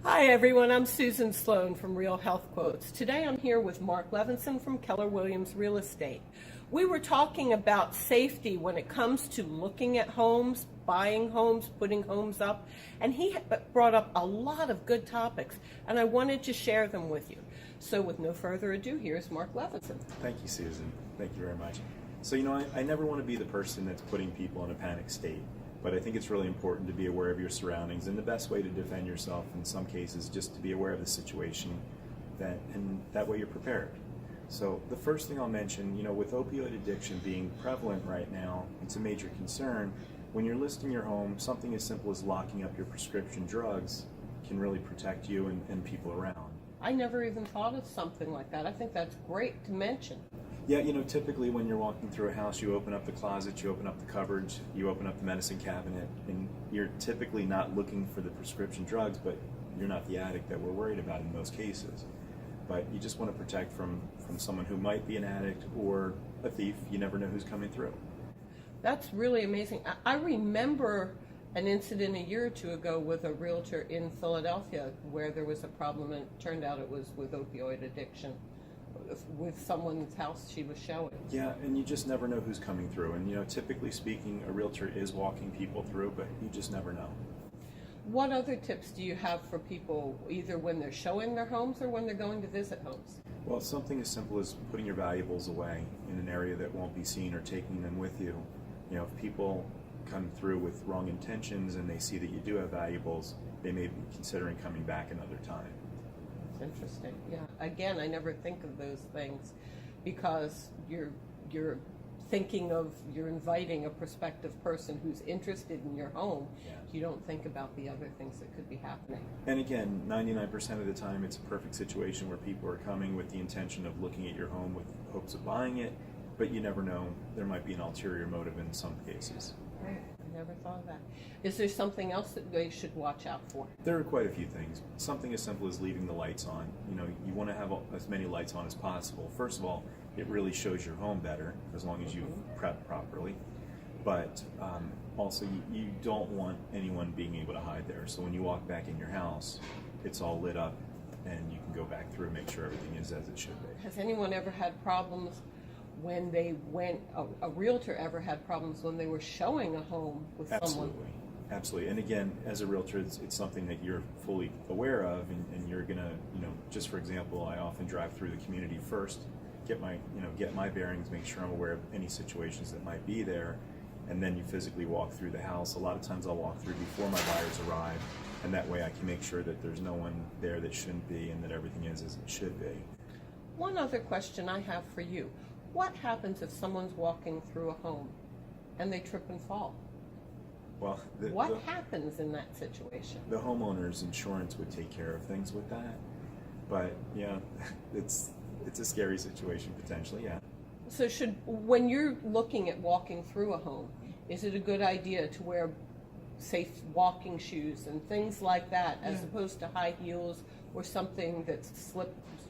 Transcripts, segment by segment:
Hi everyone, I'm Susan Sloan from Real Health Quotes. Today I'm here with Marc Levenson from Keller Williams Real Estate. We were talking about safety when it comes to looking at homes, buying homes, putting homes up, and he brought up a lot of good topics, and I wanted to share them with you. So with no further ado, here's Marc Levenson. Thank you, Susan. Thank you very much. So, I never want to be the person that's putting people in a panic state. But I think it's really important to be aware of your surroundings, and the best way to defend yourself in some cases just to be aware of the situation, and that way you're prepared. So the first thing I'll mention, with opioid addiction being prevalent right now, it's a major concern. When you're listing your home, something as simple as locking up your prescription drugs can really protect you and people around. I never even thought of something like that. I think that's great to mention. Yeah, typically when you're walking through a house, you open up the closet, you open up the cupboards, you open up the medicine cabinet, and you're typically not looking for the prescription drugs, but you're not the addict that we're worried about in most cases. But you just want to protect from someone who might be an addict or a thief. You never know who's coming through. That's really amazing. I remember an incident a year or two ago with a realtor in Philadelphia where there was a problem, and it turned out it was with opioid addiction with someone's house she was showing. Yeah, and you just never know who's coming through. And typically speaking, a realtor is walking people through, but you just never know. What other tips do you have for people, either when they're showing their homes or when they're going to visit homes? Well, something as simple as putting your valuables away in an area that won't be seen, or taking them with you. If people come through with wrong intentions and they see that you do have valuables, they may be considering coming back another time. Interesting. Yeah. Again, I never think of those things because you're inviting a prospective person who's interested in your home. Yeah. You don't think about the other things that could be happening. And again, 99% of the time, it's a perfect situation where people are coming with the intention of looking at your home with hopes of buying it, but you never know. There might be an ulterior motive in some cases. Right. I never thought of that. Is there something else that they should watch out for? There are quite a few things. Something as simple as leaving the lights on. You want to have as many lights on as possible. First of all, it really shows your home better as long as you've prepped properly. But also, you don't want anyone being able to hide there. So when you walk back in your house, it's all lit up, and you can go back through and make sure everything is as it should be. Has anyone ever had problems when they a realtor ever had problems when they were showing a home with someone? Absolutely. And again, as a realtor, it's something that you're fully aware of, and you're gonna, just for example, I often drive through the community first, get my bearings, make sure I'm aware of any situations that might be there, and then you physically walk through the house. A lot of times I'll walk through before my buyers arrive, and that way I can make sure that there's no one there that shouldn't be, and that everything is as it should be. One other question I have for you. What happens if someone's walking through a home and they trip and fall? Well, what happens in that situation? The homeowner's insurance would take care of things with that, but yeah, it's a scary situation potentially. Yeah. So when you're looking at walking through a home, is it a good idea to wear safe walking shoes and things like that, as opposed to high heels or something that's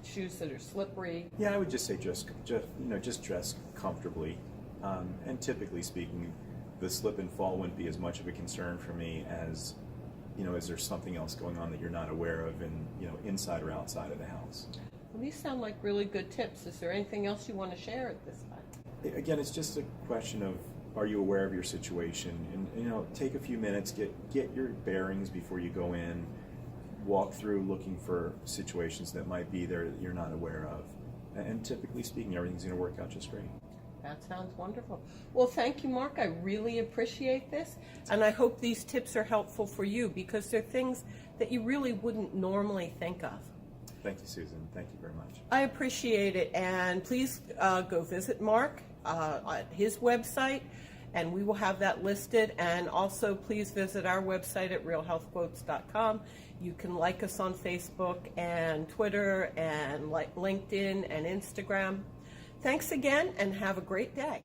shoes that are slippery? Yeah, I would just say just dress comfortably, and typically speaking, the slip and fall wouldn't be as much of a concern for me as is there something else going on that you're not aware of, inside or outside of the house. Well, these sound like really good tips. Is there anything else you want to share at this time? Again, it's just a question of, are you aware of your situation? And take a few minutes, get your bearings before you go in. Walk through looking for situations that might be there that you're not aware of. And typically speaking, everything's going to work out just great. That sounds wonderful. Well, thank you, Marc. I really appreciate this. And I hope these tips are helpful for you, because they're things that you really wouldn't normally think of. Thank you, Susan. Thank you very much. I appreciate it. And please go visit Marc at his website, and we will have that listed. And also, please visit our website at realhealthquotes.com. You can like us on Facebook and Twitter and LinkedIn and Instagram. Thanks again, and have a great day.